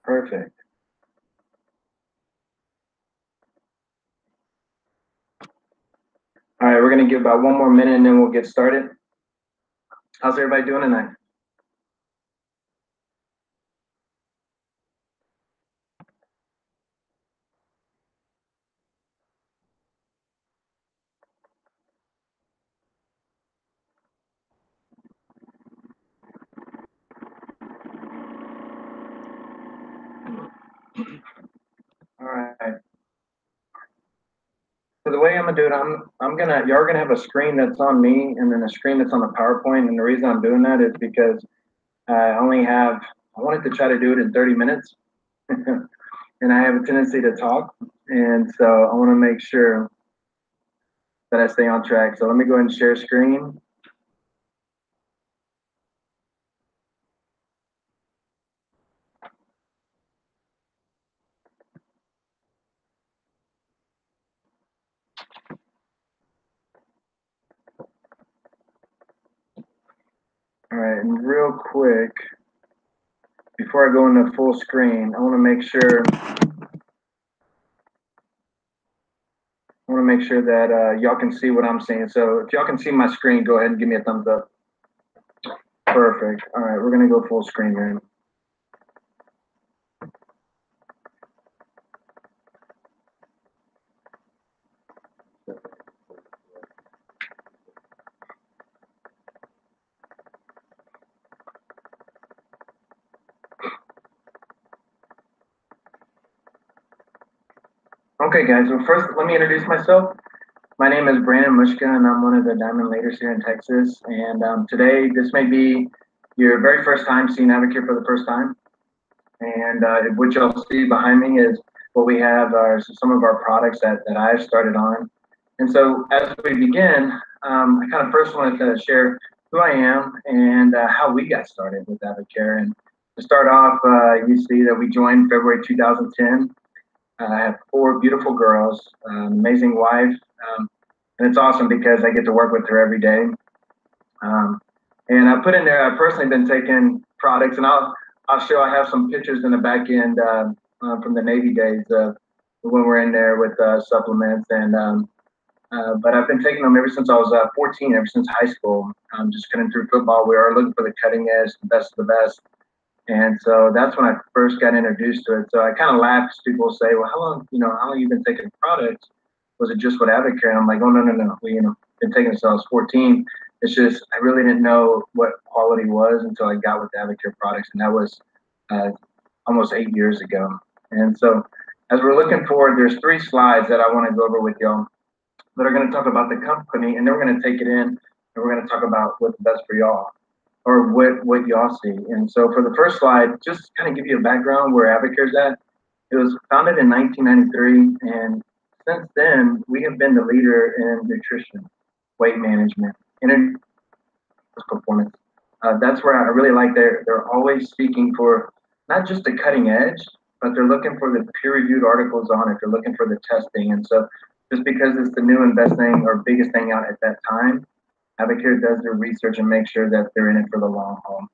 Perfect. All right, we're gonna give about 1 more minute and then we'll get started. How's everybody doing tonight? All right. So the way I'm gonna do it, you're gonna have a screen that's on me and then a screen that's on the PowerPoint. And the reason I'm doing that is because I wanted to try to do it in 30 minutes. And I have a tendency to talk. And so I want to make sure that I stay on track. So let me go ahead and share screen. All right, and real quick, before I go into full screen, I want to make sure that y'all can see what I'm seeing. So if y'all can see my screen, go ahead and give me a thumbs up. Perfect. All right, we're gonna go full screen here. Okay, guys. Well, first, let me introduce myself. My name is Brandon Mushka, and I'm one of the Diamond Leaders here in Texas. And today, this may be your very first time seeing Advocare for the first time. And what you'll see behind me is what we have are some of our products that I've started on. And so as we begin, I kind of first wanted to share who I am and how we got started with Advocare. And to start off, you see that we joined February 2010. I have four beautiful girls, amazing wife, and it's awesome because I get to work with her every day. And I put in there, I've personally been taking products, and I'll show, I have some pictures in the back end from the Navy days when we're in there with supplements. And but I've been taking them ever since I was 14, ever since high school. Just getting through football, we are looking for the cutting edge, the best of the best. And so that's when I first got introduced to it. So I kind of laugh as people say, well, how long you been taking products? Was it just with Advocare? And I'm like, oh, no. We, been taking it since I was 14. It's just, I really didn't know what quality was until I got with the Advocare products. And that was almost 8 years ago. And so as we're looking forward, there's 3 slides that I want to go over with y'all that are going to talk about the company. And then we're going to take it in and we're going to talk about what's best for y'all, or what y'all see. And so for the first slide, just kind of give you a background where Advocare's at. It was founded in 1993, and since then, we have been the leader in nutrition, weight management, and performance. That's where I really like they're always speaking for not just the cutting edge, but they're looking for the peer-reviewed articles on it. They're looking for the testing. And so just because it's the new and best thing or biggest thing out at that time, Advocare does their research and make sure that they're in it for the long haul.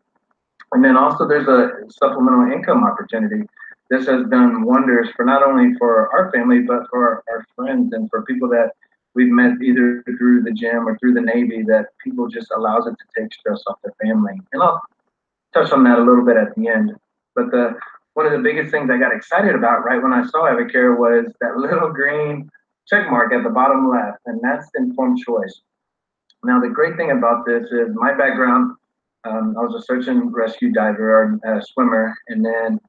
And then also there's a supplemental income opportunity. This has done wonders for not only for our family, but for our friends and for people that we've met either through the gym or through the Navy, that people just allows it to take stress off their family. And I'll touch on that a little bit at the end. But one of the biggest things I got excited about right when I saw Advocare was that little green check mark at the bottom left, and that's informed choice. Now, the great thing about this is my background, I was a search and rescue diver or a swimmer, and then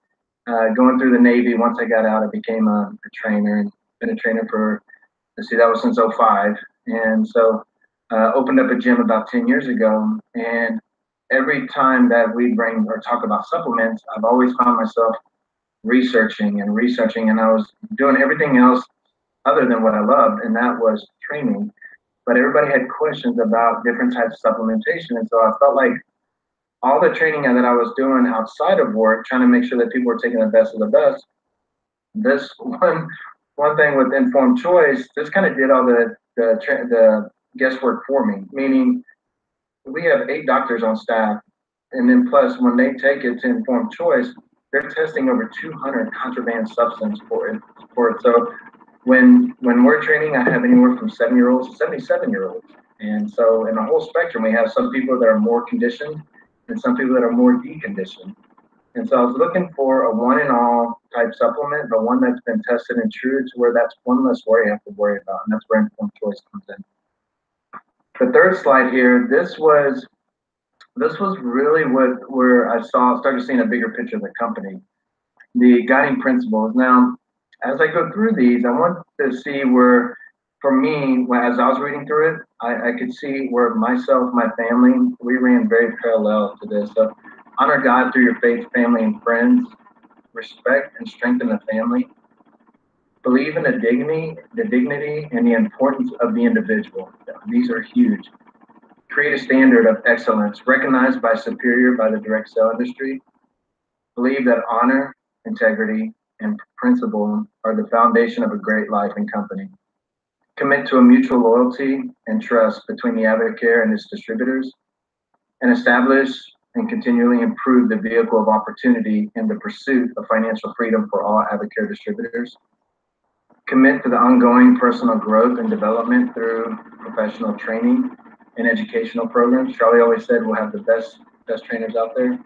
going through the Navy, once I got out, I became a trainer, and been a trainer for, let's see, that was since '05. And so opened up a gym about 10 years ago. And every time that we bring or talk about supplements, I've always found myself researching, and I was doing everything else other than what I loved, and that was training. But everybody had questions about different types of supplementation. And so I felt like all the training that I was doing outside of work, trying to make sure that people were taking the best of the best, this one thing with informed choice, this kind of did all the guesswork for me. Meaning, we have 8 doctors on staff, and then plus when they take it to informed choice, they're testing over 200 contraband substance for it. So when we're training, I have anywhere from 7-year-olds to 77-year-olds. And so in the whole spectrum, we have some people that are more conditioned and some people that are more deconditioned. And so I was looking for a one and all type supplement, but one that's been tested and true to where that's one less worry I have to worry about. And that's where informed choice comes in. The third slide here, this was really where I started seeing a bigger picture of the company, the guiding principles. Now, as I go through these, I want to see where, for me, as I was reading through it, I could see where myself, my family, we ran very parallel to this. So honor God through your faith, family, and friends. Respect and strengthen the family. Believe in the dignity and the importance of the individual. These are huge. Create a standard of excellence recognized by superior by the direct sale industry. Believe that honor, integrity, and principle are the foundation of a great life and company. Commit to a mutual loyalty and trust between the Advocare and its distributors, and establish and continually improve the vehicle of opportunity in the pursuit of financial freedom for all Advocare distributors. Commit to the ongoing personal growth and development through professional training and educational programs. Charlie always said we'll have the best trainers out there.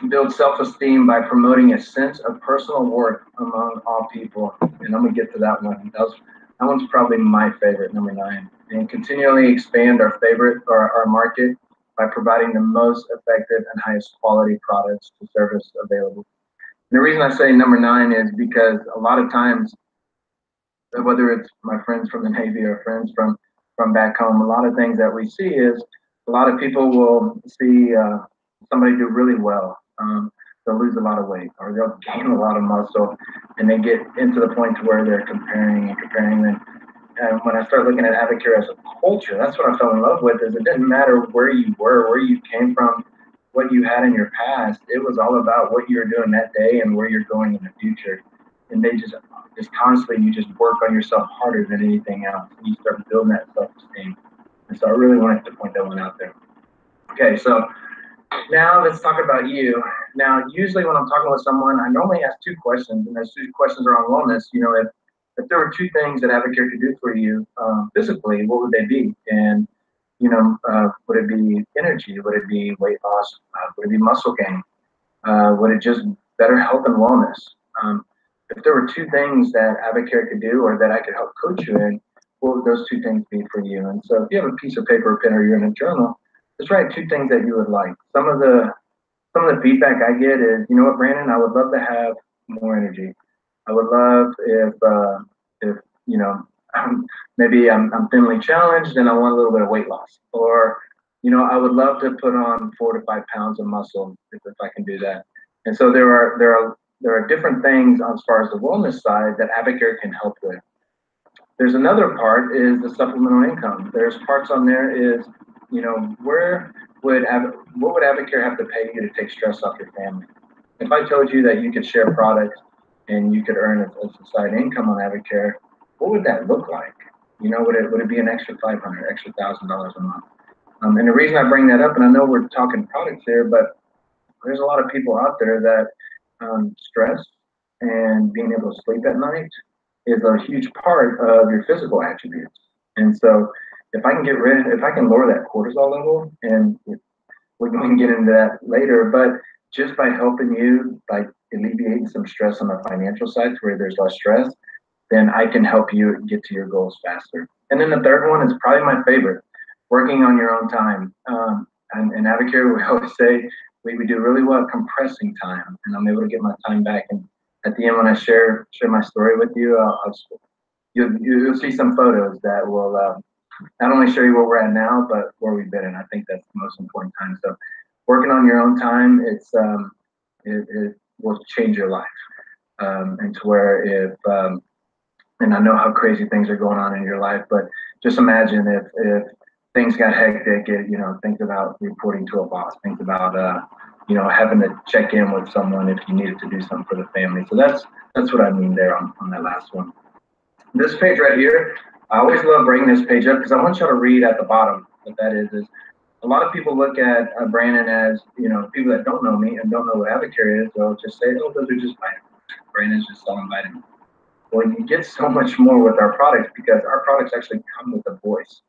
Build self-esteem by promoting a sense of personal worth among all people. And I'm gonna get to that one. That one's probably my favorite, number 9. And continually expand our market by providing the most effective and highest quality products to service available. And the reason I say number 9 is because a lot of times, whether it's my friends from the Navy or friends from back home, a lot of things that we see is a lot of people will see somebody do really well. They'll lose a lot of weight or they'll gain a lot of muscle, and they get into the point to where they're comparing. And when I started looking at Advocare as a culture, that's what I fell in love with. Is it didn't matter where you were, where you came from, what you had in your past. It was all about what you were doing that day and where you're going in the future. And they just constantly, you just work on yourself harder than anything else. And you start building that self-esteem. And so I really wanted to point that one out there. Okay, so now let's talk about you. Now, usually when I'm talking with someone, I normally ask 2 questions, and those 2 questions are on wellness. You know, if there were 2 things that Advocare could do for you physically, what would they be? And, you know, would it be energy? Would it be weight loss? Would it be muscle gain? Would it just better health and wellness? If there were 2 things that Advocare could do or that I could help coach you in, what would those 2 things be for you? And so if you have a piece of paper or pen or you're in a journal, just write 2 things that you would like. Some of the feedback I get is, you know what, Brandon, I would love to have more energy. I would love if you know, maybe I'm thinly challenged and I want a little bit of weight loss. Or, you know, I would love to put on 4 to 5 pounds of muscle if I can do that. And so there are different things as far as the wellness side that Advocare can help with. There's another part is the supplemental income. There's parts on there is, you know, what would Advocare have to pay you to take stress off your family? If I told you that you could share products and you could earn a side income on Advocare, what would that look like? You know, would it be an extra $500, extra $1,000 a month? And the reason I bring that up, and I know we're talking products here, but there's a lot of people out there that stress and being able to sleep at night is a huge part of your physical attributes. And so if I can lower that cortisol level, and we can get into that later, but just by helping you, by alleviating some stress on the financial side to where there's less stress, then I can help you get to your goals faster. And then the third one is probably my favorite, working on your own time. And Advocare, we always say, we do really well at compressing time, and I'm able to get my time back. And at the end, when I share my story with you, you'll see some photos that will not only show you where we're at now, but where we've been. And I think that's the most important time. So working on your own time, it will change your life. And to where and I know how crazy things are going on in your life, but just imagine if things got hectic, you know, think about reporting to a boss, think about, you know, having to check in with someone if you needed to do something for the family. So that's what I mean there on that last one. This page right here, I always love bringing this page up because I want y'all to read at the bottom what that is a lot of people look at Brandon as, people that don't know me and don't know what Advocare is, they'll just say, oh, those are just vitamins. Brandon's just selling vitamins. Well, you get so much more with our products because our products actually come with a voice.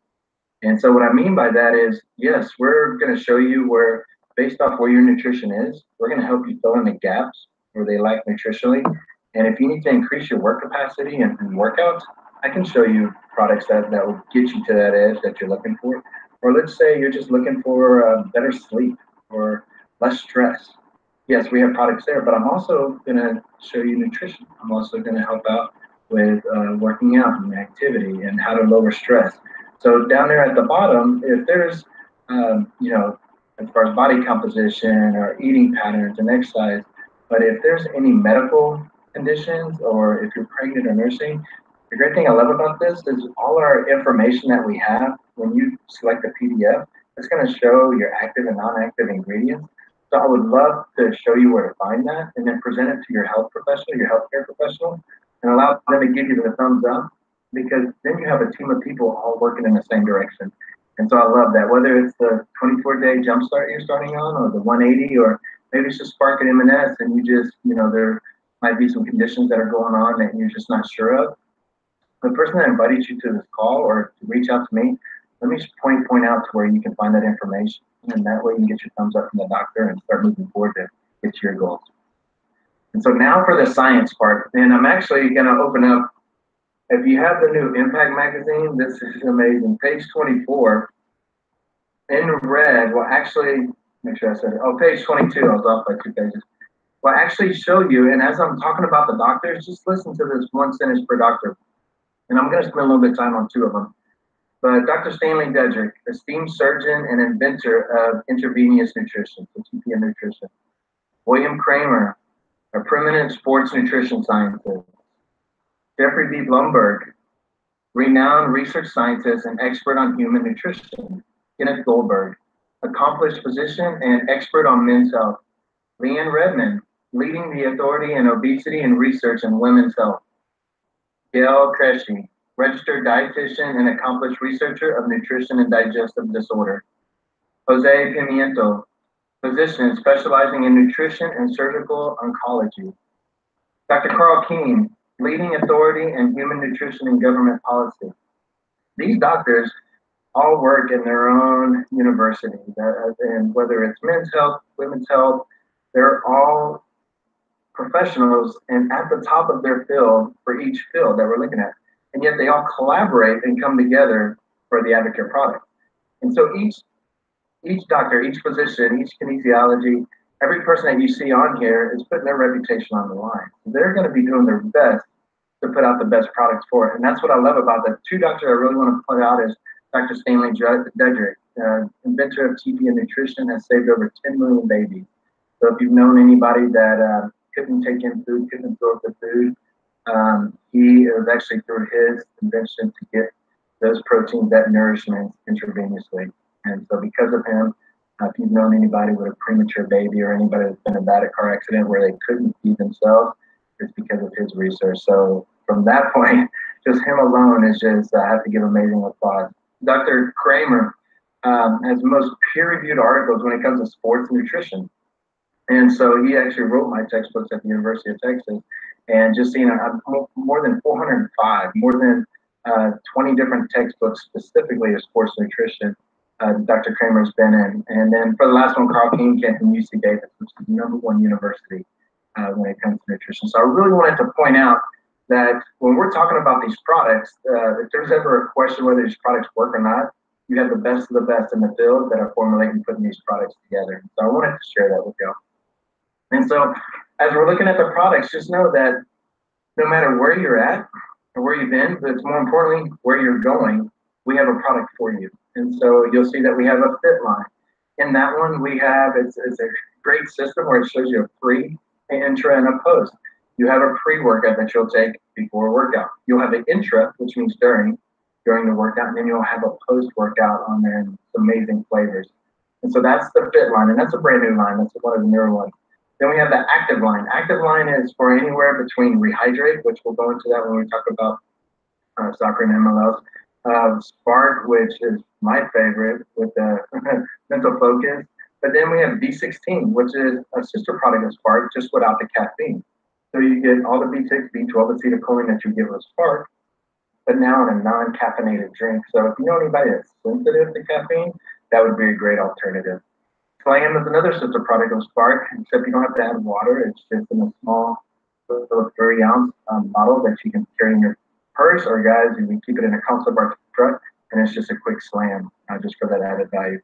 And so what I mean by that is, yes, we're going to show you where, based off where your nutrition is, we're going to help you fill in the gaps where they lack nutritionally. And if you need to increase your work capacity and workouts, I can show you products that will get you to that edge that you're looking for. Or let's say you're just looking for better sleep or less stress. Yes, we have products there, but I'm also going to show you nutrition. I'm also going to help out with working out and activity and how to lower stress. So down there at the bottom, if there's, as far as body composition or eating patterns and exercise, but if there's any medical conditions or if you're pregnant or nursing, the great thing I love about this is all our information that we have, when you select a PDF, it's going to show your active and non-active ingredients. So I would love to show you where to find that and then present it to your health professional, your healthcare professional, and allow them to give you the thumbs up, because then you have a team of people all working in the same direction. And so I love that, whether it's the 24-day jumpstart you're starting on or the 180, or maybe it's just Spark and M&S and you just, there might be some conditions that are going on that you're just not sure of. The person that invited you to this call or to reach out to me, let me just point out to where you can find that information. And that way you can get your thumbs up from the doctor and start moving forward to get to your goals. And so now for the science part, and I'm actually going to open up, if you have the new Impact magazine, this is amazing. Page 24 in red will actually, make sure I said it. Oh, page 22, I was off by 2 pages. Will actually show you, and as I'm talking about the doctors, just listen to this one sentence per doctor. And I'm going to spend a little bit of time on 2 of them. But Dr. Stanley Dedrick, esteemed surgeon and inventor of intravenous nutrition, so TPN nutrition. William Kramer, a preeminent sports nutrition scientist. Jeffrey B. Blumberg, renowned research scientist and expert on human nutrition. Kenneth Goldberg, accomplished physician and expert on men's health. Leanne Redmond, leading the authority in obesity and research in women's health. Gail Kresge, registered dietitian and accomplished researcher of nutrition and digestive disorder. Jose Pimiento, physician specializing in nutrition and surgical oncology. Dr. Carl Keene, leading authority in human nutrition and government policy. These doctors all work in their own university, and whether it's men's health, women's health, they're all professionals and at the top of their field for each field that we're looking at. And yet they all collaborate and come together for the Advocare product. And so each doctor, each physician, each kinesiology, every person that you see on here is putting their reputation on the line. They're going to be doing their best to put out the best products for it. And that's what I love about the 2 doctors I really want to point out is Dr. Stanley Dedrick, inventor of TPN nutrition, has saved over 10 million babies. So if you've known anybody that couldn't take in food, couldn't absorb the food, he was actually through his invention to get those proteins, that nourishment intravenously. And so because of him, if you've known anybody with a premature baby or anybody that's been in a bad car accident where they couldn't feed themselves, it's because of his research. So from that point, just him alone is just, I have to give amazing applause. Dr. Kramer has the most peer-reviewed articles when it comes to sports nutrition. And so he actually wrote my textbooks at the University of Texas. And just seeing more than 405, more than 20 different textbooks specifically of sports nutrition, Dr. Kramer's been in. And then for the last one, Carl Keene came from UC Davis, which is the #1 university when it comes to nutrition. So I really wanted to point out that when we're talking about these products, if there's ever a question whether these products work or not, you have the best of the best in the field that are formulating and putting these products together. So I wanted to share that with y'all. And so as we're looking at the products, just know that no matter where you're at or where you've been, but more importantly, where you're going, we have a product for you. And so you'll see that we have a fit line. In that one, we have, it's a great system where it shows you a pre, an intra, and a post. You have a pre-workout that you'll take before a workout. You'll have an intra, which means during the workout, and then you'll have a post-workout on there and amazing flavors. And so that's the fit line, and that's a brand new line. That's one of the newer ones. Then we have the active line. Active line is for anywhere between rehydrate, which we'll go into that when we talk about soccer and MLLs, Spark, which is my favorite with the mental focus. But then we have B16, which is a sister product of Spark, just without the caffeine. So you get all the B6, B12 acetylcholine that you get with Spark, but now in a non-caffeinated drink. So if you know anybody that's sensitive to caffeine, that would be a great alternative. Slam is another sister product of Spark, except you don't have to add water. It's just in a small little 30-ounce bottle that you can carry in your purse, or guys, you can keep it in a console bar truck, and it's just a quick slam, just for that added value.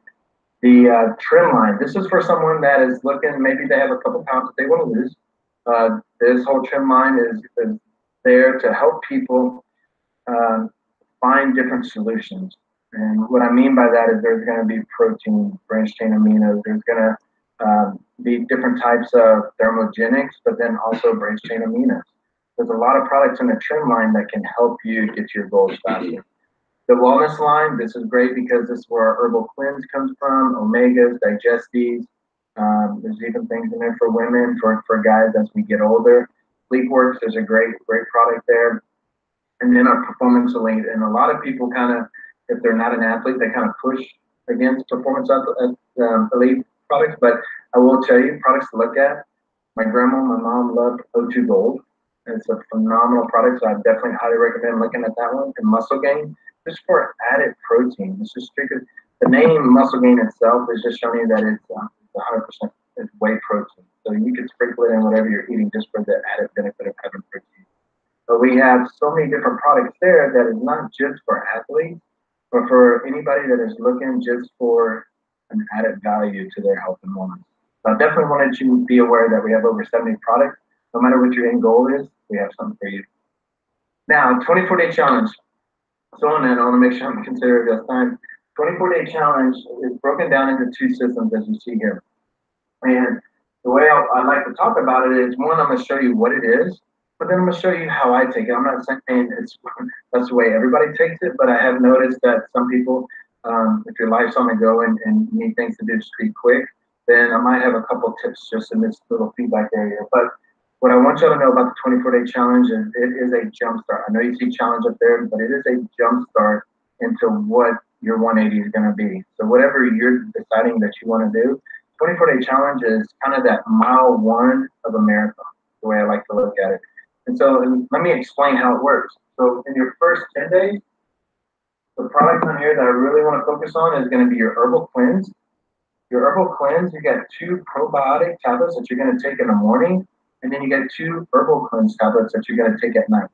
The trim line, this is for someone that is looking, maybe they have a couple pounds that they want to lose. This whole trim line is there to help people um, find different solutions. And what I mean by that is there's going to be protein, branched chain aminos. There's going to be different types of thermogenics, but then also branched chain aminos. There's a lot of products in the trim line that can help you get to your goals faster. The wellness line, this is great because this is where our herbal cleanse comes from, omegas, digestes. There's even things in there for women, for guys as we get older. Sleepworks, there's a great product there. And then our performance elite. And a lot of people kind of, if they're not an athlete, they kind of push against performance elite products. But I will tell you, products to look at. My grandma, my mom loved O2 Gold. It's a phenomenal product, so I definitely highly recommend looking at that one. And Muscle Gain, just for added protein. It's just strictly, the name Muscle Gain itself is just showing you that it's 100% it's whey protein. So you can sprinkle it in whatever you're eating just for the added benefit of having protein. But we have so many different products there that is not just for athletes, but for anybody that is looking just for an added value to their health and wellness. So I definitely wanted you to be aware that we have over 70 products. No matter what your end goal is, we have something for you. Now, 24-day challenge. So on that, I want to make sure I'm considering this time. 24-day challenge is broken down into two systems, as you see here. And the way I like to talk about it is, one, I'm going to show you what it is, but then I'm going to show you how I take it. I'm not saying that's the way everybody takes it, but I have noticed that some people, if your life's on the go and you need things to do just pretty quick, then I might have a couple tips just in this little feedback area. But what I want y'all to know about the 24-day challenge is it is a jump start. I know you see challenge up there, but it is a jump start into what your 180 is going to be. So whatever you're deciding that you want to do, 24-day challenge is kind of that mile one of a marathon, the way I like to look at it. And so let me explain how it works. So in your first 10 days, the product on here that I really want to focus on is going to be your herbal cleanse. Your herbal cleanse, you got 2 probiotic tablets that you're going to take in the morning, and then you get 2 herbal cleanse tablets that you're going to take at night.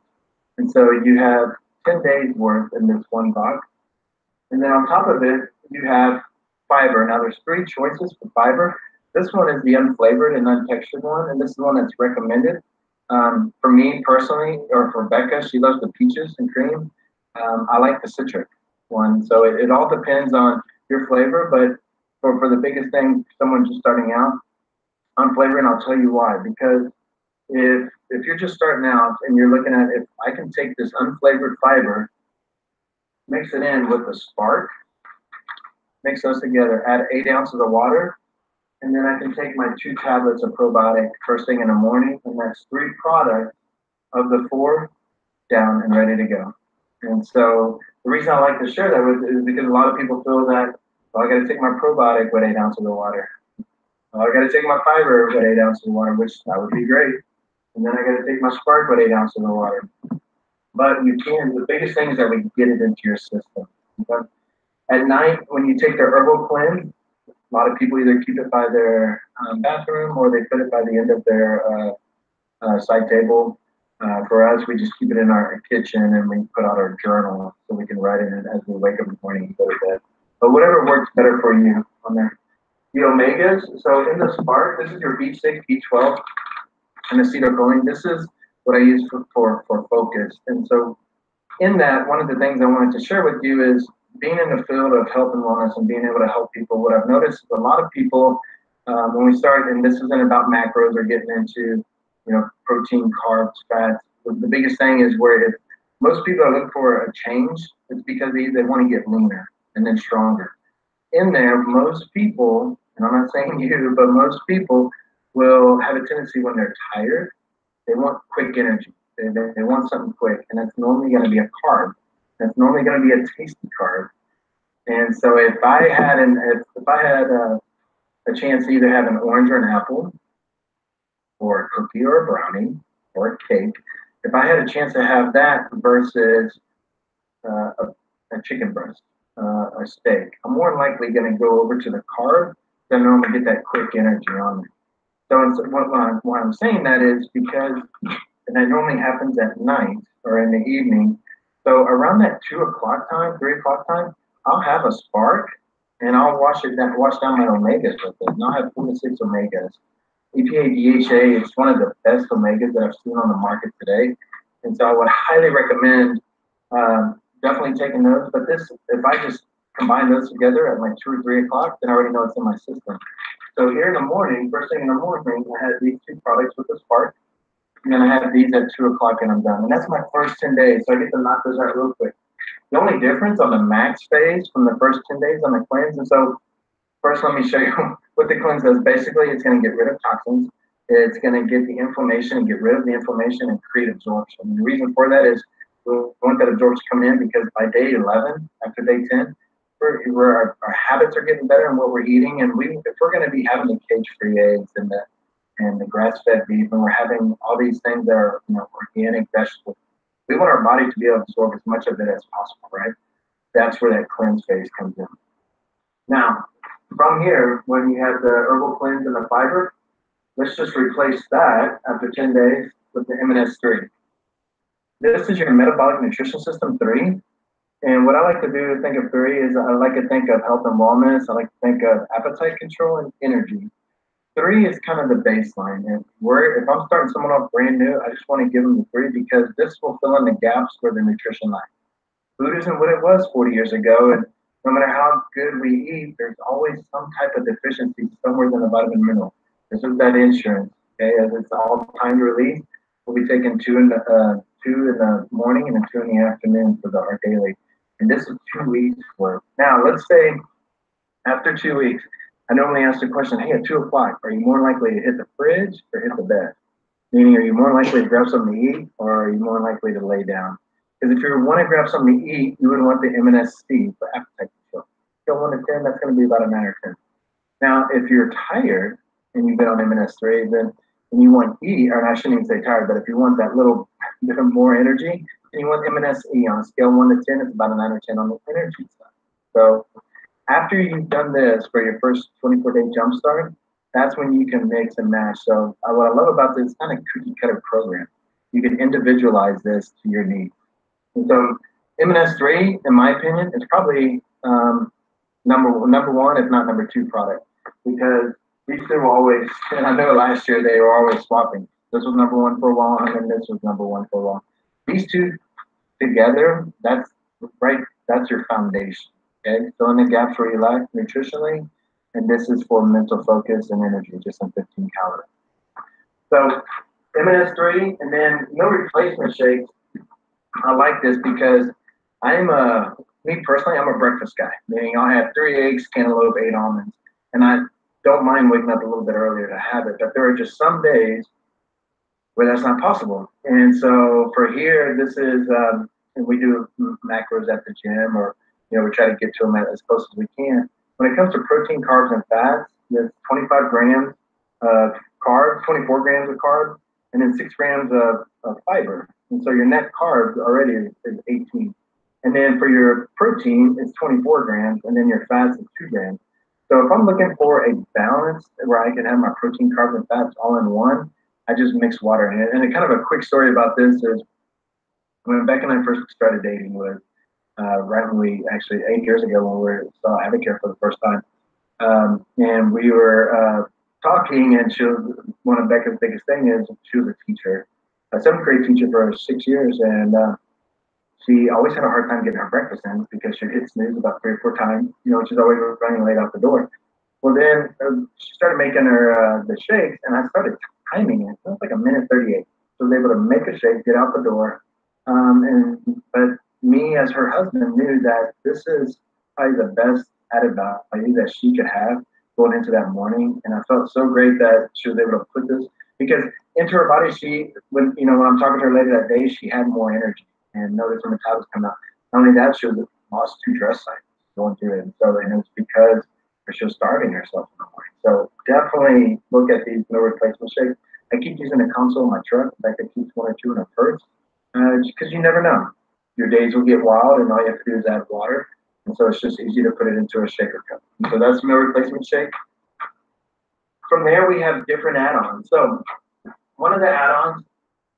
And so you have 10 days worth in this one box. And then on top of it, you have fiber. Now there's 3 choices for fiber. This one is the unflavored and untextured one, and this is the one that's recommended. For me personally, or for Becca, she loves the peaches and cream. I like the citric one. So it all depends on your flavor, but for the biggest thing, someone just starting out, unflavored, and I'll tell you why. Because if you're just starting out and you're looking at, if I can take this unflavored fiber, mix it in with the Spark, mix those together, add 8 ounces of water, and then I can take my 2 tablets of probiotic first thing in the morning, and that's 3 products of the 4 down and ready to go. And so the reason I like to share that with is because a lot of people feel that, well, I got to take my probiotic with 8 ounces of water. Well, I got to take my fiber with 8 ounces of water, which that would be great. And then I got to take my Spark with 8 ounces of water. But you can, the biggest thing is that we get it into your system. Okay? At night, when you take their herbal cleanse, a lot of people either keep it by their bathroom or they put it by the end of their side table. For us, we just keep it in our kitchen and we put out our journal so we can write in it as we wake up in the morning and go to bed. But whatever works better for you on there. The omegas, so in the Spark, this is your B6, B12, and acetylcholine. This is what I use for focus. And so in that, one of the things I wanted to share with you is being in the field of health and wellness and being able to help people. What I've noticed is a lot of people, when we start, and this isn't about macros or getting into, protein, carbs, fats. The biggest thing is where if most people are looking for a change, it's because they want to get leaner and then stronger. In there, most people, and I'm not saying you, but most people will have a tendency when they're tired, they want quick energy. They want something quick, and that's normally going to be a carb. It's normally going to be a tasty carb. And so if I had a chance to either have an orange or an apple, or a cookie or a brownie, or a cake, if I had a chance to have that versus a chicken breast, a steak, I'm more than likely going to go over to the carb than normally get that quick energy on me. So why I'm saying that is because that normally happens at night or in the evening. So around that 2 o'clock time, 3 o'clock time, I'll have a spark and I'll wash down my omegas with it. And I'll have 4 to 6 omegas. EPA DHA is one of the best omegas that I've seen on the market today. And so I would highly recommend definitely taking those. But if I just combine those together at like 2 or 3 o'clock, then I already know it's in my system. So here in the morning, first thing in the morning, I had these 2 products with the spark. And then I have these at 2 o'clock and I'm done. And that's my first 10 days. So I get to knock those out real quick. The only difference on the max phase from the first 10 days on the cleanse. And so first, let me show you what the cleanse does. Basically, it's going to get rid of toxins. It's going to get the inflammation and get rid of the inflammation and create absorption. And the reason for that is we want that absorption to come in because by day 11, after day 10, our habits are getting better and what we're eating. And if we're going to be having the cage-free eggs and the grass-fed beef, and we're having all these things that are organic vegetables, we want our body to be able to absorb as much of it as possible, right? That's where that cleanse phase comes in. Now, from here, when you have the herbal cleanse and the fiber, let's just replace that after 10 days with the MNS3. This is your metabolic nutrition system 3. And what I like to do to think of 3 is I like to think of health and wellness. I like to think of appetite control and energy. 3 is kind of the baseline. And if I'm starting someone off brand new, I just want to give them the 3 because this will fill in the gaps where the nutrition lies. Food isn't what it was 40 years ago. And no matter how good we eat, there's always some type of deficiency somewhere in the vitamin mineral. This is that insurance, okay? As it's all time release, we'll be taking 2 in the morning and then 2 in the afternoon for our daily. And this is 2 weeks worth. Now, let's say after 2 weeks, I normally ask the question, hey, at 2 o'clock, are you more likely to hit the fridge or hit the bed? Meaning, are you more likely to grab something to eat or are you more likely to lay down? Because if you want to grab something to eat, you would want the MNSC for appetite control. Scale 1 to 10, that's going to be about a 9 or 10. Now, if you're tired and you've been on MNS3, then and you want E, or I shouldn't even say tired, but if you want that little bit more energy, then you want MNSE on a scale 1 to 10, it's about a 9 or 10 on the energy side. So after you've done this for your first 24-day jump start, that's when you can mix and match. So what I love about this kind of cookie cutter program, you can individualize this to your needs. And so MNS3, in my opinion, is probably number one, if not number 2 product, because these two will always, and I know last year they were always swapping. This was number 1 for a while, and then this was number 1 for a while. These two together, that's your foundation. Okay, fill in the gaps where you lack nutritionally, and this is for mental focus and energy, just on 15 calories. So MNS3, and then no replacement shakes. I like this because me personally, I'm a breakfast guy, meaning I'll have 3 eggs, cantaloupe, 8 almonds, and I don't mind waking up a little bit earlier to have it, but there are just some days where that's not possible. And so for here, this is, and we do macros at the gym, or we try to get to them as close as we can. When it comes to protein, carbs, and fats, there's 25 grams of carbs, 24 grams of carbs, and then 6 grams of fiber. And so your net carbs already is 18. And then for your protein, it's 24 grams, and then your fats is 2 grams. So if I'm looking for a balance where I can have my protein, carbs, and fats all in one, I just mix water in it. And kind of a quick story about this is when Beck and I first started dating was right when we actually 8 years ago when we saw Advocare for the first time. And we were talking, and she was, one of Becca's biggest thing is she was a teacher, a 7th grade teacher for 6 years. And she always had a hard time getting her breakfast in because she'd hit snooze about 3 or 4 times. She's always running late out the door. Well, then she started making her the shakes, and I started timing it. It was like a minute 38. So I was able to make a shake, get out the door. But me as her husband knew that this is probably the best added value that she could have going into that morning. And I felt so great that she was able to put this, because into her body, when I'm talking to her later that day, she had more energy and noticed her metabolism come out. Not only that, she was lost 2 dress sizes going through it. And it's because she was starving herself in the morning. So definitely look at these meal replacement shakes. I keep using a console in my truck. In fact, I keep one or two in a purse because you never know. Your days will get wild, and all you have to do is add water. And so it's just easy to put it into a shaker cup. And so that's meal replacement shake. From there, we have different add-ons. So one of the add-ons,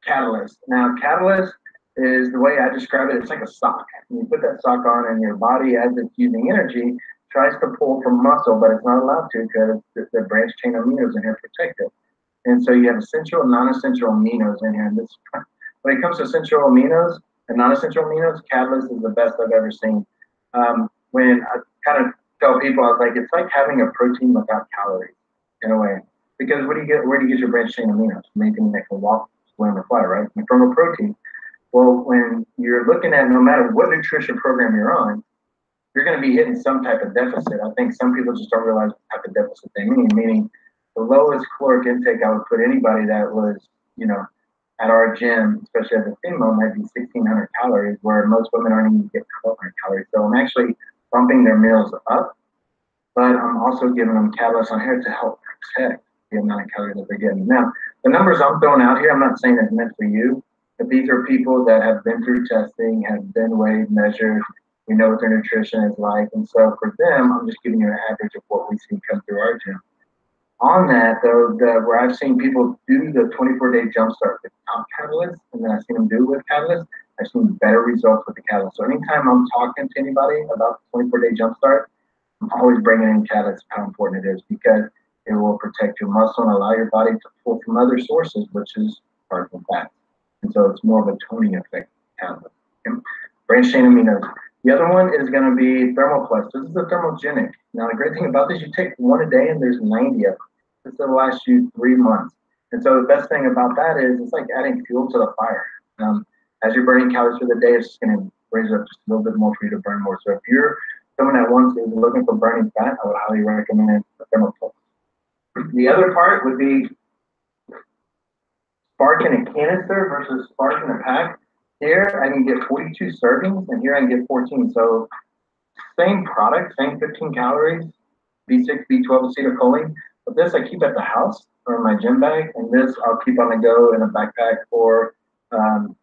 Catalyst. Now, Catalyst is the way I describe it. It's like a sock. And you put that sock on, and your body, as it's using energy, tries to pull from muscle, but it's not allowed to because the branched chain aminos in here protect it. And so you have essential and non-essential aminos in here. And this, when it comes to essential aminos and non-essential aminos, Catalyst is the best I've ever seen. When I kind of tell people, I was like, it's like having a protein without calories in a way. Because what do you get? Where do you get your branched chain aminos? From anything that can walk, swim, or fly, right? And from a protein. Well, when you're looking at no matter what nutrition program you're on, you're going to be hitting some type of deficit. I think some people just don't realize what type of deficit they mean, meaning the lowest caloric intake I would put anybody that was, at our gym, especially as a female, might be 1,600 calories, where most women aren't even getting 1,200 calories. So I'm actually bumping their meals up, but I'm also giving them catalysts on here to help protect the amount of calories that they're getting. Now, the numbers I'm throwing out here, I'm not saying it's meant for you, but these are people that have been through testing, have been weighed, measured, we know what their nutrition is like. And so for them, I'm just giving you an average of what we see come through our gym. On that, though, where I've seen people do the 24-day jumpstart without catalyst, and then I've seen them do with catalyst, I've seen better results with the catalyst. So anytime I'm talking to anybody about the 24-day jumpstart, I'm always bringing in catalyst, how important it is, because it will protect your muscle and allow your body to pull from other sources, which is carbs and fats. And so it's more of a toning effect, catalyst. Branched chain aminos. The other one is going to be Thermoplus. This is a thermogenic. Now, the great thing about this, you take one a day and there's 90 of them. This will last you 3 months. And so the best thing about that is it's like adding fuel to the fire. As you're burning calories for the day, it's just going to raise up just a little bit more for you to burn more. So if you're someone that wants is looking for burning fat, I would highly recommend the Thermoplus. The other part would be Spark in a canister versus Spark in a pack. Here I can get 42 servings, and here I can get 14. So same product, same 15 calories, B6, B12, acetylcholine. But this I keep at the house or in my gym bag, and this I'll keep on the go in a backpack or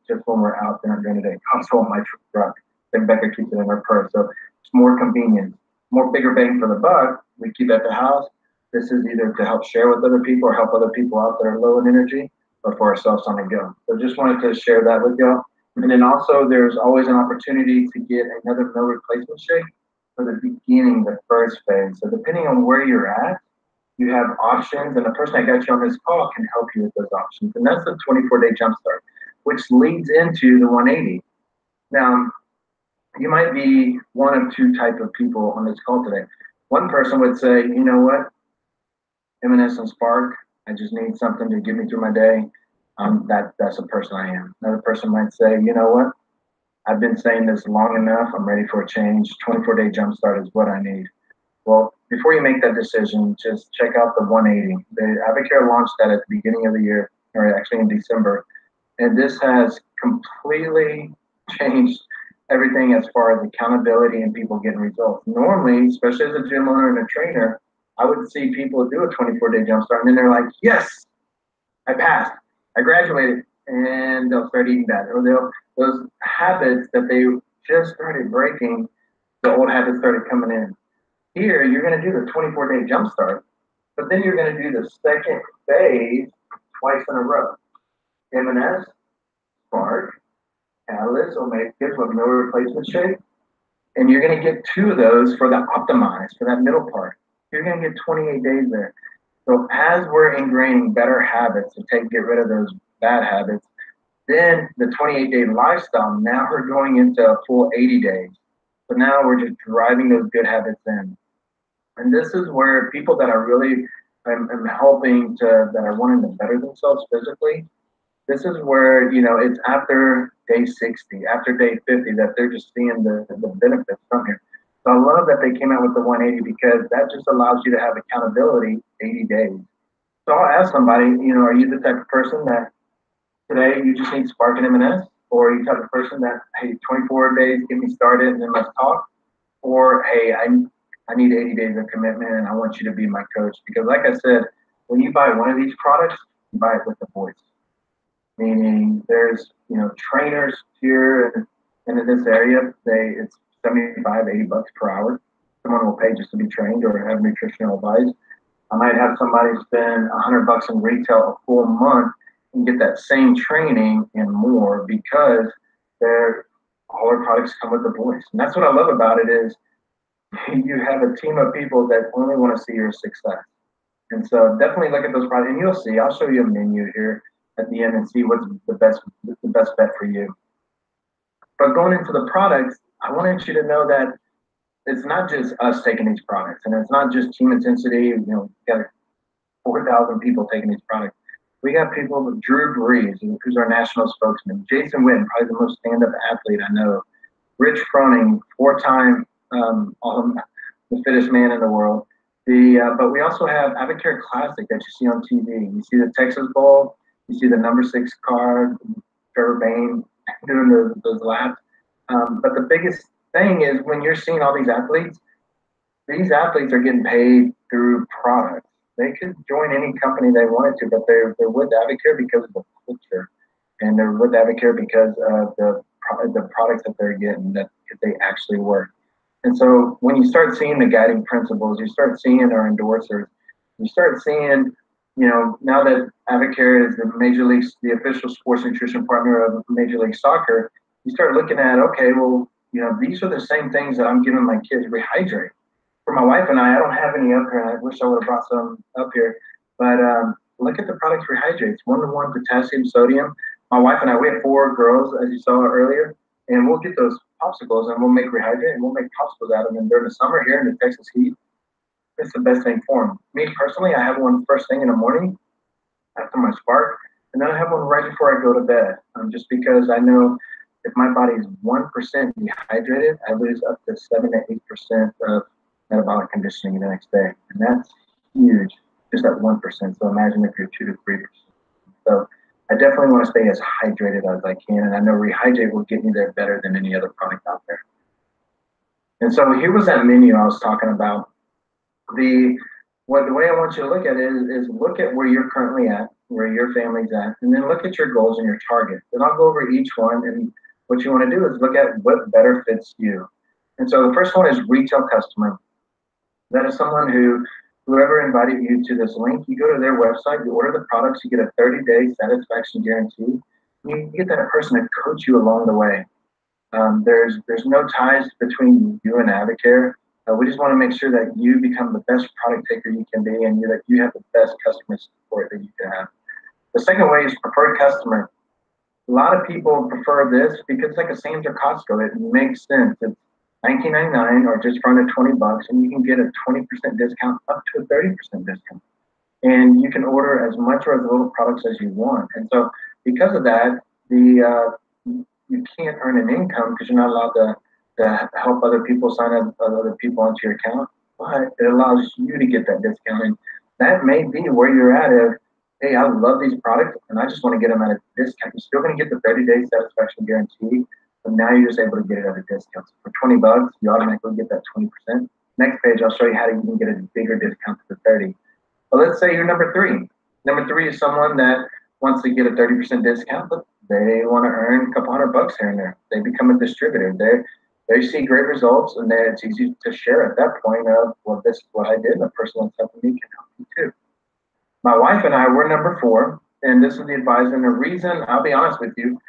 just when we're out there during the day. Also on my truck. Then Becca keeps it in her purse. So it's more convenient, more bigger bang for the buck. We keep at the house. This is either to help share with other people or help other people out that are low in energy, or for ourselves on the go. So just wanted to share that with y'all. And then also there's always an opportunity to get another meal replacement shake for the beginning, the first phase. So depending on where you're at, you have options, and the person that got you on this call can help you with those options. And that's the 24-day jumpstart, which leads into the 180. Now, you might be one of two type of people on this call today. One person would say, you know what, M&S and Spark, I just need something to get me through my day. That's the person I am. Another person might say, you know what, I've been saying this long enough. I'm ready for a change. 24-day jumpstart is what I need. Well, before you make that decision, just check out the 180. The Advocare launched that at the beginning of the year, or actually in December. And this has completely changed everything as far as accountability and people getting results. Normally, especially as a gym owner and a trainer, I would see people do a 24-day jumpstart, and then they're like, yes, I passed, I graduated, and they'll start eating that. Or those habits that they just started breaking, the old habits started coming in. Here, you're going to do the 24-day jumpstart, but then you're going to do the second phase twice in a row. M&S, Spark, Catalyst, Omegas with meal replacement shake, and you're going to get 2 of those for the optimized, for that middle part. You're going to get 28 days there. So as we're ingraining better habits to get rid of those bad habits, then the 28-day lifestyle, now we're going into a full 80 days. So now we're just driving those good habits in. And this is where people that are really am helping that are wanting to better themselves physically, this is where, it's after day 60, after day 50 that they're just seeing the benefits from here. So I love that they came out with the 180 because that just allows you to have accountability 80 days. So I'll ask somebody, are you the type of person that today you just need Spark and M&S? Or you type of person that, hey, 24 days, get me started and then let's talk. Or, hey, I need 80 days of commitment and I want you to be my coach. Because like I said, when you buy one of these products, you buy it with the voice. Meaning there's, trainers here and in this area, it's 75, 80 bucks per hour. Someone will pay just to be trained or have nutritional advice. I might have somebody spend 100 bucks in retail a full month and get that same training and more because all our products come with a voice. And that's what I love about it is you have a team of people that only want to see your success. And so definitely look at those products and you'll see, I'll show you a menu here at the end and see what's the best bet for you. But going into the products, I wanted you to know that it's not just us taking these products and it's not just team intensity, we got 4,000 people taking these products. We got people with Drew Brees, who's our national spokesman, Jason Witten, probably the most stand-up athlete I know, Rich Froning, 4-time the fittest man in the world. But we also have Advocare Classic that you see on TV. You see the Texas Bowl, you see the number 6 card, Trevor Bain doing those laps. But the biggest thing is when you're seeing all these athletes are getting paid through products. They could join any company they wanted to, but they're with Advocare because of the culture, and they're with Advocare because of the products that they're getting that they actually work. And so when you start seeing the guiding principles, you start seeing our endorsers, you start seeing, now that Advocare is the official sports nutrition partner of Major League Soccer, you start looking at, okay, well, these are the same things that I'm giving my kids. Rehydrate. For my wife and I don't have any up here, and I wish I would have brought some up here. But look at the products Rehydrate. It's 1-to-1 potassium, sodium. My wife and I, we have 4 girls, as you saw earlier, and we'll get those popsicles and we'll make Rehydrate and we'll make popsicles out of them. And during the summer here in the Texas heat, it's the best thing for them. Me personally, I have one first thing in the morning after my spark, and then I have one right before I go to bed, just because I know if my body is 1% dehydrated, I lose up to 7 to 8% of metabolic conditioning the next day. And that's huge, just at 1%. So imagine if you're 2 to 3%. So I definitely want to stay as hydrated as I can. And I know Rehydrate will get me there better than any other product out there. And so here was that menu I was talking about. The way I want you to look at it is look at where you're currently at, where your family's at, and then look at your goals and your targets. And I'll go over each one. And what you want to do is look at what better fits you. And so the first one is retail customer. That is someone whoever invited you to this link, you go to their website, you order the products, you get a 30-day satisfaction guarantee. You get that person to coach you along the way. There's no ties between you and Advocare. We just want to make sure that you become the best product taker you can be and that you have the best customer support that you can have. The second way is preferred customer. A lot of people prefer this because it's like a Sam's or Costco. It makes sense. It's $19.99 or just for under 20 bucks, and you can get a 20% discount up to a 30% discount. And you can order as much or as little products as you want. And so because of that, you can't earn an income because you're not allowed to help other people sign up other people onto your account, but it allows you to get that discount. And that may be where you're at of, hey, I love these products and I just want to get them at a discount. You're still going to get the 30-day satisfaction guarantee, but now you're just able to get it at a discount. So for 20 bucks, you automatically get that 20%. Next page, I'll show you how you can get a bigger discount to the 30. But let's say you're number 3. Number 3 is someone that wants to get a 30% discount, but they want to earn a couple $100 here and there. They become a distributor. They see great results, and then it's easy to share at that point of, well, this is what I did, and the person that's helping me can help you too. My wife and I were number 4, and this is the advisor. And the reason, I'll be honest with you,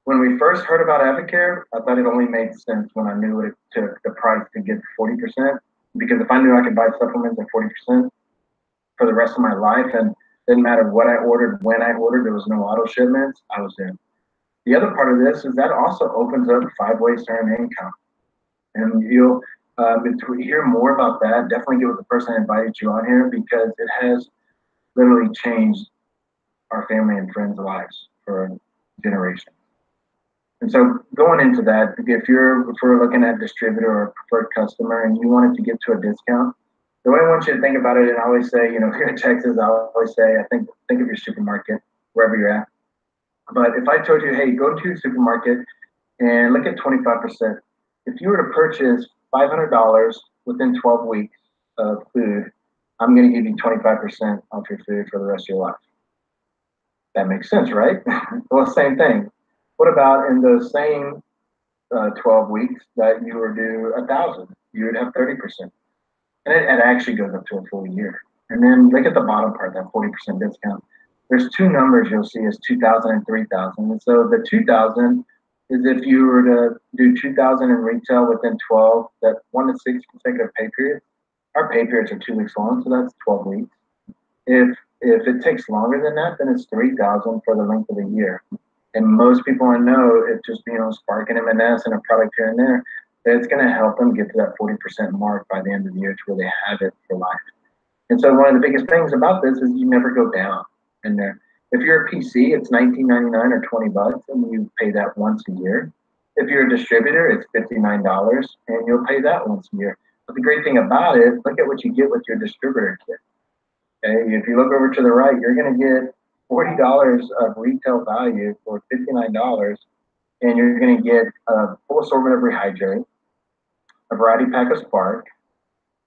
when we first heard about Advocare, I thought it only made sense when I knew it took the price to get 40%, because if I knew I could buy supplements at 40% for the rest of my life, and it didn't matter what I ordered, when I ordered, there was no auto shipments, I was in. The other part of this is that also opens up 5 ways to earn income. And you'll to hear more about that, definitely get with the person that invited you on here, because it has literally changed our family and friends' lives for generations. And so going into that, if we're looking at distributor or preferred customer and you wanted to get to a discount, the way I want you to think about it, and I always say, here in Texas, I always say, think of your supermarket, wherever you're at. But if I told you, hey, go to your supermarket and look at 25%. If you were to purchase $500 within 12 weeks of food, I'm going to give you 25% off your food for the rest of your life. That makes sense, right? Well, same thing. What about in those same 12 weeks that you were due 1,000? You would have 30%. And it actually goes up to a full year. And then look at the bottom part, that 40% discount. There's two numbers you'll see is 2,000 and 3,000. And so the 2,000 is if you were to do 2,000 in retail within 12, that 1 to 6 consecutive pay periods. Our pay periods are 2 weeks long, so that's 12 weeks. If it takes longer than that, then it's 3,000 for the length of the year. And most people I know, it just being on Spark and M&S and a product here and there, that it's going to help them get to that 40% mark by the end of the year to where they have it for life. And so one of the biggest things about this is you never go down in there. If you're a PC, it's $19.99 or $20, and you pay that once a year. If you're a distributor, it's $59, and you'll pay that once a year. But the great thing about it, look at what you get with your distributor kit. Okay, if you look over to the right, you're going to get $40 of retail value for $59, and you're going to get a full assortment of rehydrate, a variety pack of Spark,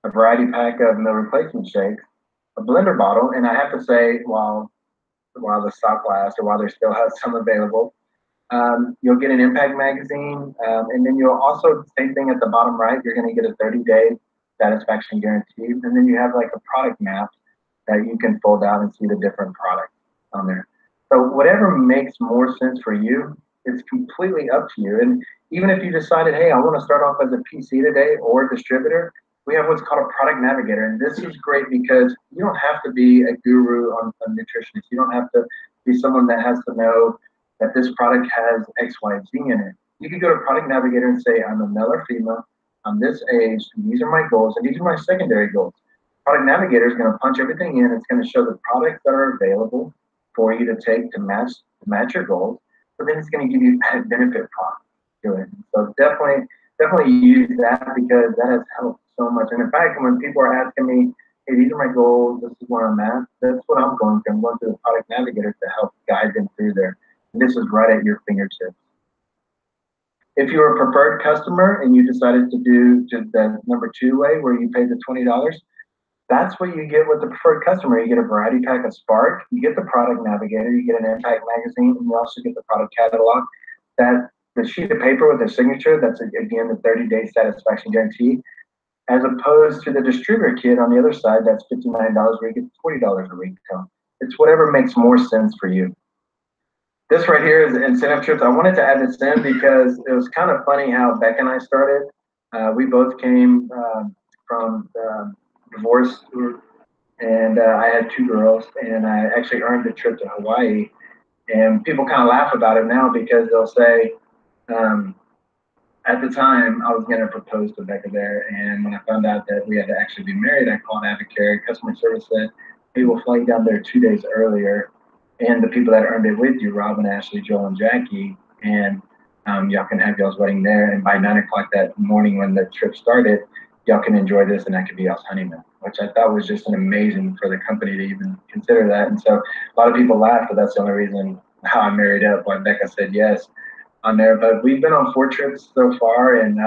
a variety pack of meal replacement shakes, a blender bottle, and I have to say, while the stock lasts or while there still has some available, you'll get an impact magazine, and then you'll also, same thing at the bottom right, you're going to get a 30-day satisfaction guarantee, and then you have like a product map that you can fold out and see the different products on there. So whatever makes more sense for you, it's completely up to you. And even if you decided, hey, I want to start off as a PC today or a distributor, we have what's called a product navigator. And this is great because you don't have to be a guru on nutritionist. You don't have to be someone that has to know that this product has X, Y, Z in it. You can go to product navigator and say, I'm a male or female, I'm this age, these are my goals, and these are my secondary goals. Product navigator is going to punch everything in. It's going to show the products that are available for you to take to match your goals. But then it's going to give you added benefit products to it. So definitely use that because that has helped so much. And in fact, when people are asking me, hey, these are my goals, this is where I'm at, that's what I'm going through. I'm going through the product navigator to help guide them through there. And this is right at your fingertips. If you're a preferred customer and you decided to do just the number 2 way where you pay the $20, that's what you get with the preferred customer. You get a variety pack of Spark, you get the product navigator, you get an impact magazine, and you also get the product catalog. That the sheet of paper with their signature, that's again the 30-day satisfaction guarantee, as opposed to the distributor kit on the other side, that's $59 where you get $40 a retail. It's whatever makes more sense for you. This right here is incentive trips. I wanted to add this in because it was kind of funny how Beck and I started. We both came from divorce, and I had 2 girls, and I actually earned a trip to Hawaii. And people kind of laugh about it now because they'll say, at the time, I was going to propose to Becca there, and when I found out that we had to actually be married, I called Advocare. Customer service said, hey, we'll fly you down there 2 days earlier, and the people that earned it with you, Robin, Ashley, Joel, and Jackie, and y'all can have y'all's wedding there, and by 9 o'clock that morning when the trip started, y'all can enjoy this, and that could be y'all's honeymoon, which I thought was just an amazing for the company to even consider that. And so a lot of people laugh, but that's the only reason how I married up when Becca said yes on there. But we've been on 4 trips so far, and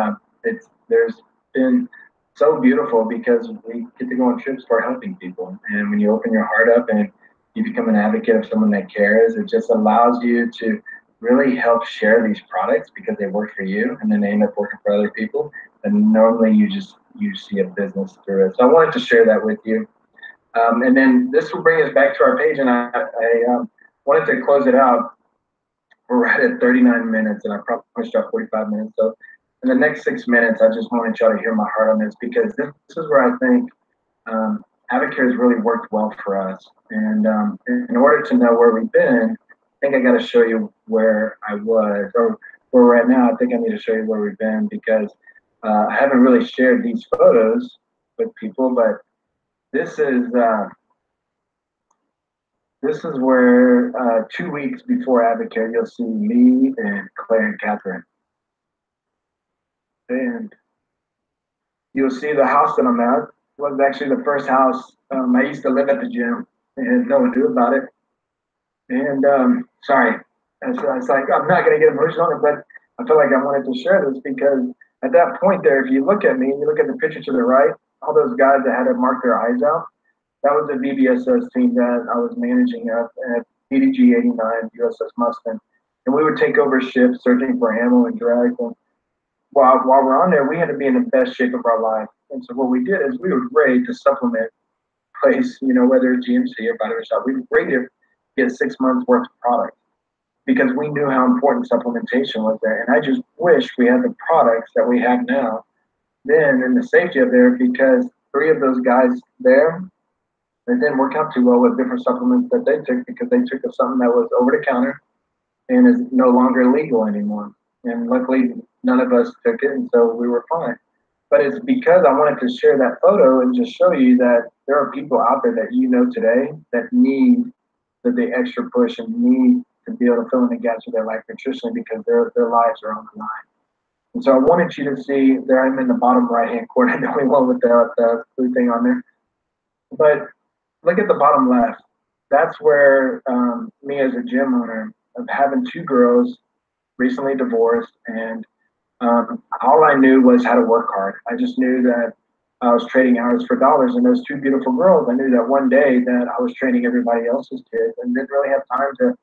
there's been so beautiful because we get to go on trips for helping people. And when you open your heart up and you become an advocate of someone that cares, it just allows you to really help share these products because they work for you and then they end up working for other people. And normally you see a business through it. So I wanted to share that with you. And then this will bring us back to our page, and I wanted to close it out. We're right at 39 minutes, and I probably pushed out 45 minutes. So in the next 6 minutes, I just wanted y'all to hear my heart on this because this is where I think Advocare has really worked well for us. And in order to know where we've been, I think I got to show you where I was or where we're at now. I think I need to show you where we've been because I haven't really shared these photos with people, but this is where 2 weeks before Advocare, you'll see me and Claire and Catherine. And you'll see the house that I'm at was actually the first house. I used to live at the gym and no one knew about it. And sorry, And so I was like, I'm not going to get emotional on it, but I feel like I wanted to share this because at that point there, if you look at me and you look at the picture to the right, all those guys that had to mark their eyes out, that was the BBSS team that I was managing at BDG 89 USS Mustang. And we would take over ships searching for ammo and drugs. And while we're on there, we had to be in the best shape of our life. And so what we did is we would raid to supplement place, whether it's GMC or Vitamin Shop, we would raid to get 6 months worth of product because we knew how important supplementation was there. And I just wish we had the products that we have now then in the safety of there because three of those guys there, it didn't work out too well with different supplements that they took because they took something that was over the counter and is no longer legal anymore. And luckily, none of us took it, and so we were fine. But it's because I wanted to share that photo and just show you that there are people out there that today that need the extra push and need to be able to fill in the gaps of their life nutritionally because their lives are on the line. And so I wanted you to see there I'm in the bottom right hand corner. I know we went with the blue thing on there. But look at the bottom left. That's where me as a gym owner of having two girls recently divorced and all I knew was how to work hard. I just knew that I was trading hours for dollars and those two beautiful girls, I knew that one day that I was training everybody else's kids and didn't really have time to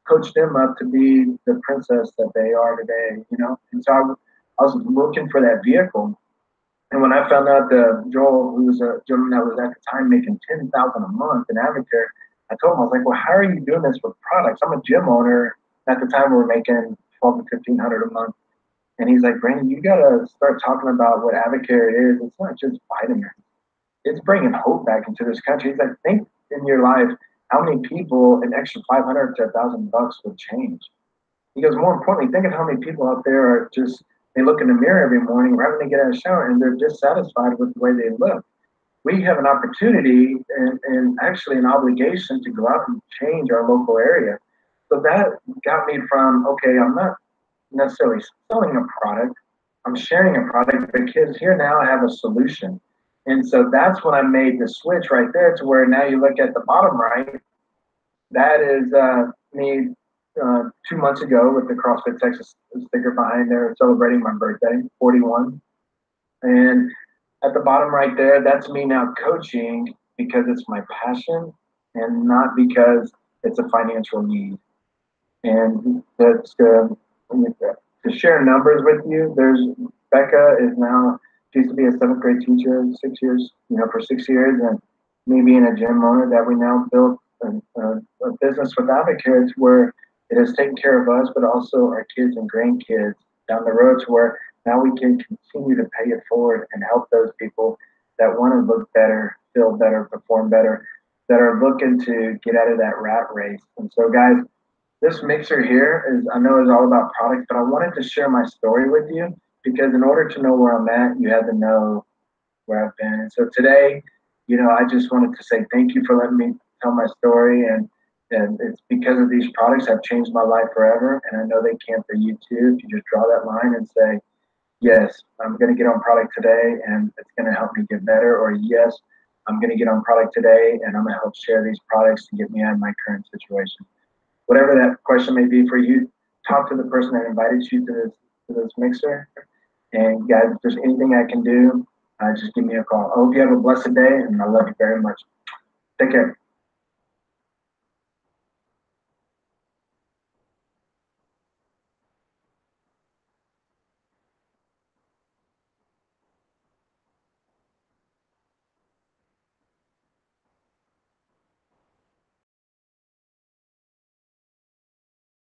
coach them up to be the princess that they are today. And so I was looking for that vehicle. And when I found out that Joel, who was a gentleman that was at the time making $10,000 a month in Advocare, I told him, I was like, well, how are you doing this with products? I'm a gym owner. At the time, we were making $1,200 to $1,500 a month. And he's like, Brandon, you got to start talking about what Advocare is. It's not just vitamins. It's bringing hope back into this country. He's like, think in your life how many people an extra 500 to $1,000 would change. He goes, more importantly, think of how many people out there are just, they look in the mirror every morning, right when they get out of the shower, and they're dissatisfied with the way they look. We have an opportunity and actually an obligation to go out and change our local area. So that got me from, okay, I'm not necessarily selling a product, I'm sharing a product because here now I have a solution. And so that's when I made the switch right there to where now you look at the bottom right, that is me 2 months ago with the CrossFit Texas sticker behind there celebrating my birthday, 41. And at the bottom right there, that's me now coaching because it's my passion and not because it's a financial need. And that's to share numbers with you. There's Becca is now, she used to be a seventh grade teacher, 6 years, for 6 years, and me being a gym owner that we now built a business with Advocare where it has taken care of us, but also our kids and grandkids down the road to where now we can continue to pay it forward and help those people that want to look better, feel better, perform better, that are looking to get out of that rat race. And so, guys, this mixer here I know is all about products, but I wanted to share my story with you because in order to know where I'm at, you have to know where I've been. And so today, I just wanted to say thank you for letting me tell my story. And it's because of these products have changed my life forever. And I know they can for you too. If you just draw that line and say, yes, I'm going to get on product today and it's going to help me get better. Or yes, I'm going to get on product today and I'm going to help share these products to get me out of my current situation. Whatever that question may be for you, talk to the person that invited you to this mixer. And guys, if there's anything I can do, just give me a call. I hope you have a blessed day and I love you very much. Take care.